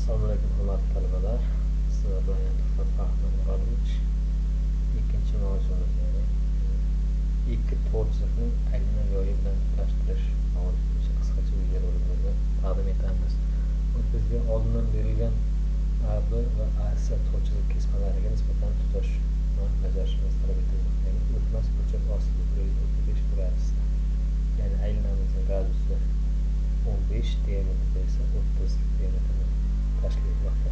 Assalomu alaykum hurmatli talabalar. Sizlar bilan yana To'xtab Ahmad Murodovich. Ikkinchi mavzumuz ya'ni ikki to'rtchilikning aylanma yoyi bilan tutlashtirish mavzusi bo'yicha qisqacha videorolikni taqdim etamiz. Bizga oldindan berilgan AB va AC to'rtchilik kesmalariga nisbatan tutashni bajarishimiz talab etilmoqda. Ya'ni o'tmas burchak ostida 35 gradusda. Ya'ni aylanamizning gradusi 15, diametrda esa 30 diametrni tashkil etmoqda.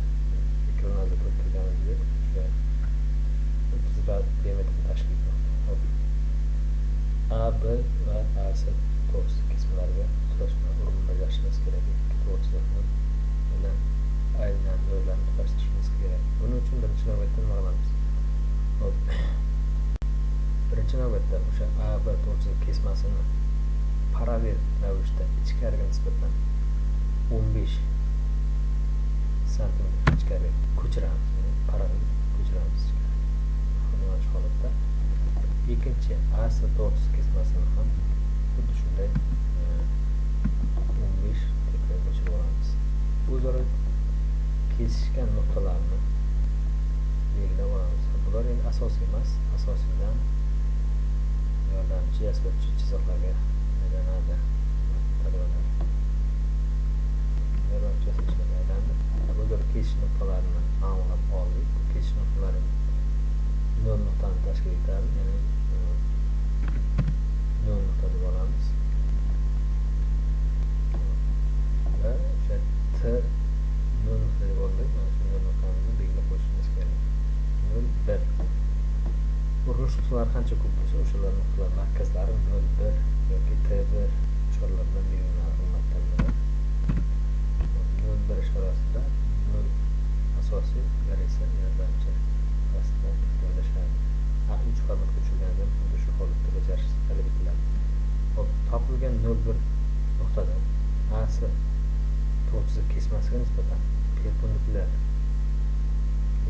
Ekranda ko'rsatilganidek o'sha 30 gradus diametrni tashkil etmoqda. AB va AC to'rtchilik kesmalariga tutashni urinib bajarishimiz kerak. Ikki to'rtchilikni bilan aylanma yo'llarni tutashtirishimiz kerak. Buning uchun birinchi navbatda nima qilamiz? Birinchi navbatda o'sha AB to'rtchilik kesmasini parallel ravishda ichkariga nisbatan 15 sm ichkari ko'chiramiz. Parallel ko'chiramiz ichkari. Mana shu holatda ikkinchi AC to'rtchilik kesmasini ham xuddi shunday 15 tepaga ko'chirib olamiz. O'zaro kesishgan nuqtalarni belgilab olamiz. Bular endi asosiy emas, asosiydan yordamchi yasovchi chiziqlarga aylanadi. Talabalar yordamchi yasovchilarga aylandi. O'zaro kesish nuqtalarini aniqlab oldik. Bu kesish nuqtalari 0 nuqtani tashkil etadi. Ya'ni 0 nuqta deb olamiz. Va o'sha T 0 nuqta deb oldik. Mana shu 0 nuqtamizni belgilab qo'yishimiz kerak. 0, 1. Urg'ish nuqtalari qancha ko'p bo'lsa, o'shalar nuqtalar markazlari 0, 1 yoki T1 ishoralaridan belgilanadi. 0, 1 ishorasida 0 asosiy, 1 esa yordamchi asosida joylashadi. 3 formatga tushirganda ham xuddi shu holatda bajarish talab etiladi. Hop, topilgan 0, 1 nuqtadan AC to'rtchilik kesmasiga nisbatan perpendikulyar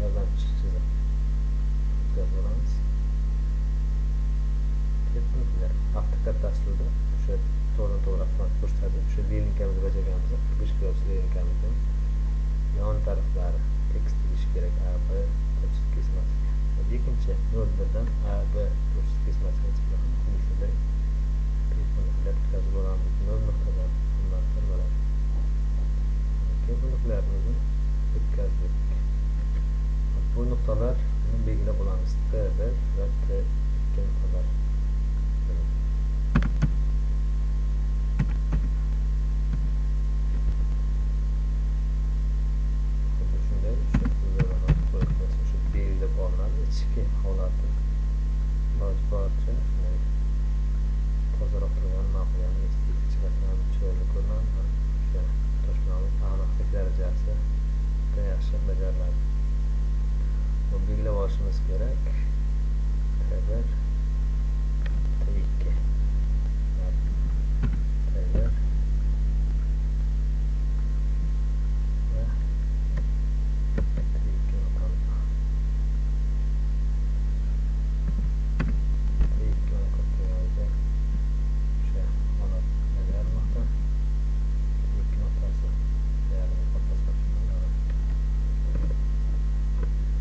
yordamchi chiziq bo'lamiz. Perpendikulyar AutoCAD dasturida o'sha to'g'ri avtomatik ko'rsatadi. O'sha linkamizni bajarganimizda 45 gradus linkamizni yon taraflari tekst bo'lishi kerak AB to'rtchilik kesmasiga. Ikkinchi 0, 1dan AB to'rtchilik kesmasiga nisbatan xuddi shunday perpendikulyar tutkazib olamiz. 0 nuqtadan hurmatli bo'ladi. Perpendikulyarimizni o'tkazdik. Bu nuqtalarni belgilab olamiz. T1 va T2 nuqtalar. Xuddi shunday shu belgilab olinadi. Ichki holati iloji boricha tozaroq turgan, ma'qul, ya'ni estetik jihatdan chiroyli ko'rinadi. O'sha toshmamiz aniqlik darajasi juda yaxshi bajariladi. Buni belgilab olishimiz kerak. T1, T2, T1 va T2 nuqtamiz. T2 nuqtamizda o'sha holat bajarilmoqda. T2 nuqtasi deyarli qoplasmoqda.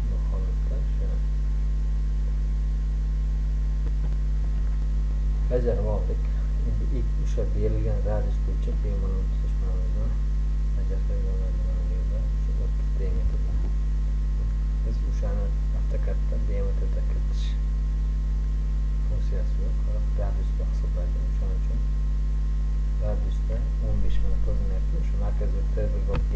Bu holatda bajarib oldik. Endi o'sha berilgan radius bo'yicha bemalol tutishimizni bajarib olganimizda shu 30 diametrda. Biz o'shani AutoCADda diametrda kiritish funksiyasi yo'q, radiusda hisoblaydi. Shuning uchun radiusda 15 mana ko'rinyapti. Shu markazda T1 bo'lib